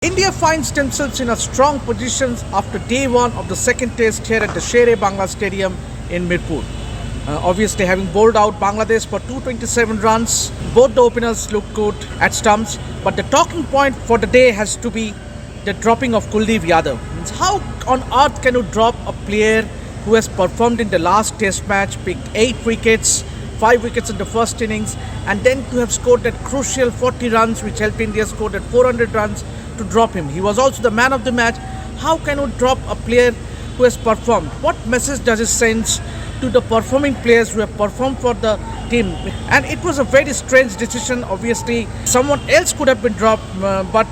India finds themselves in a strong position after day one of the second test here at the Sher-e-Bangla Stadium in Mirpur. Obviously, having bowled out Bangladesh for 227 runs, both the openers looked good at stumps. But the talking point for the day has to be the dropping of Kuldeep Yadav. How on earth can you drop a player who has performed in the last test match, picked 8 wickets, 5 wickets in the first innings, and then to have scored that crucial 40 runs which helped India score that 400 runs, to drop him? He was also the man of the match. How can you drop a player who has performed? What message does it send to the performing players who have performed for the team? And it was a very strange decision. Obviously, someone else could have been dropped, but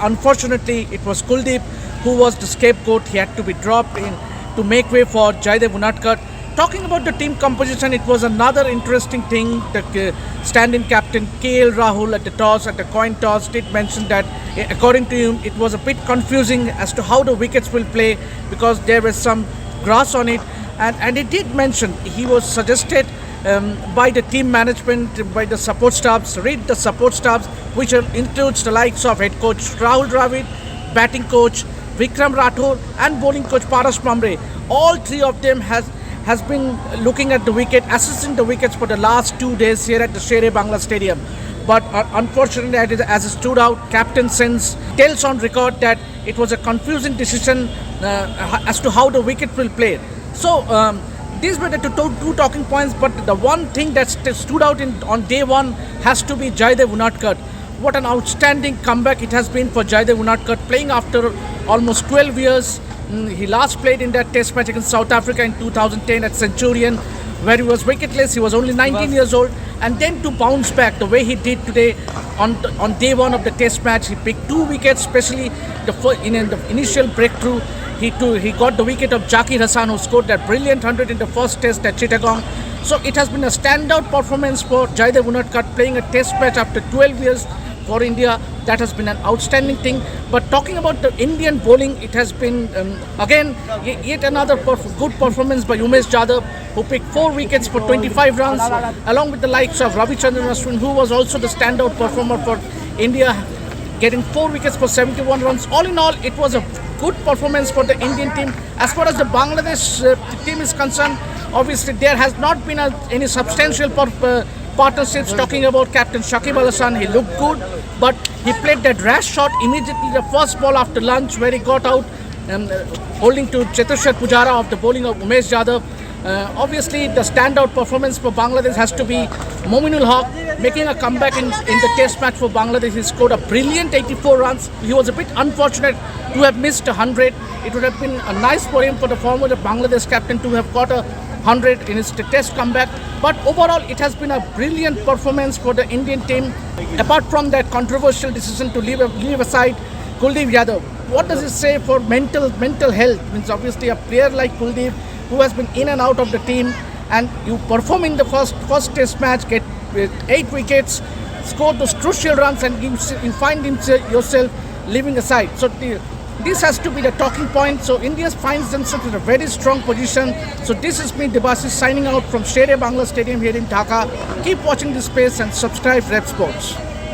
unfortunately, it was Kuldeep who was the scapegoat. He had to be dropped in to make way for Jaydev Unadkat. Talking about the team composition, it was another interesting thing. The stand-in captain KL Rahul at the coin toss did mention that according to him it was a bit confusing as to how the wickets will play because there was some grass on it, and he did mention he was suggested by the team management, by the support staffs, which includes the likes of head coach Rahul Dravid, batting coach Vikram Rathore and bowling coach Paras Mamre. All three of them has been looking at the wicket, assessing the wickets for the last 2 days here at the Sher-e-Bangla Stadium. But unfortunately, as it stood out, captain tells on record that it was a confusing decision as to how the wicket will play. So these were the two talking points, but the one thing that stood out on day one has to be Jaydev Unadkat. What an outstanding comeback it has been for Jaydev Unadkat, playing after almost 12 years. He last played in that test match against South Africa in 2010 at Centurion, where he was wicketless. He was only 19 years old, and then to bounce back the way he did today on day one of the test match. He picked 2 wickets, especially in the initial breakthrough. He got the wicket of Zakir Hassan, who scored that brilliant 100 in the first test at Chittagong. So it has been a standout performance for Jaydev Unadkat, playing a test match after 12 years for India. That has been an outstanding thing. But talking about the Indian bowling, it has been again yet another good performance by Umesh Yadav, who picked 4 wickets for 25 runs, along with the likes of Ravichandran Ashwin, who was also the standout performer for India, getting 4 wickets for 71 runs. All in all, it was a good performance for the Indian team. As far as the Bangladesh team is concerned, obviously there has not been any substantial partnerships. Talking about captain Shakib Al Hasan, he looked good, but he played that rash shot immediately the first ball after lunch, where he got out holding to Chetushar Pujara of the bowling of Umesh Yadav. Obviously, the standout performance for Bangladesh has to be Mominul Haq, making a comeback in the test match for Bangladesh. He scored a brilliant 84 runs. He was a bit unfortunate to have missed 100. It would have been nice for him, for the former Bangladesh captain, to have got a 100 in his test comeback. But overall, it has been a brilliant performance for the Indian team. Apart from that controversial decision to leave aside Kuldeep Yadav, what does it say for mental health? Means obviously a player like Kuldeep, who has been in and out of the team, and you perform in the first test match, get 8 wickets, score those crucial runs, and you find yourself leaving aside. So this has to be the talking point. So India finds themselves in a very strong position. So this is me, Debasis, signing out from Sher-e-Bangla Stadium here in Dhaka. Keep watching this space and subscribe Rep Sports.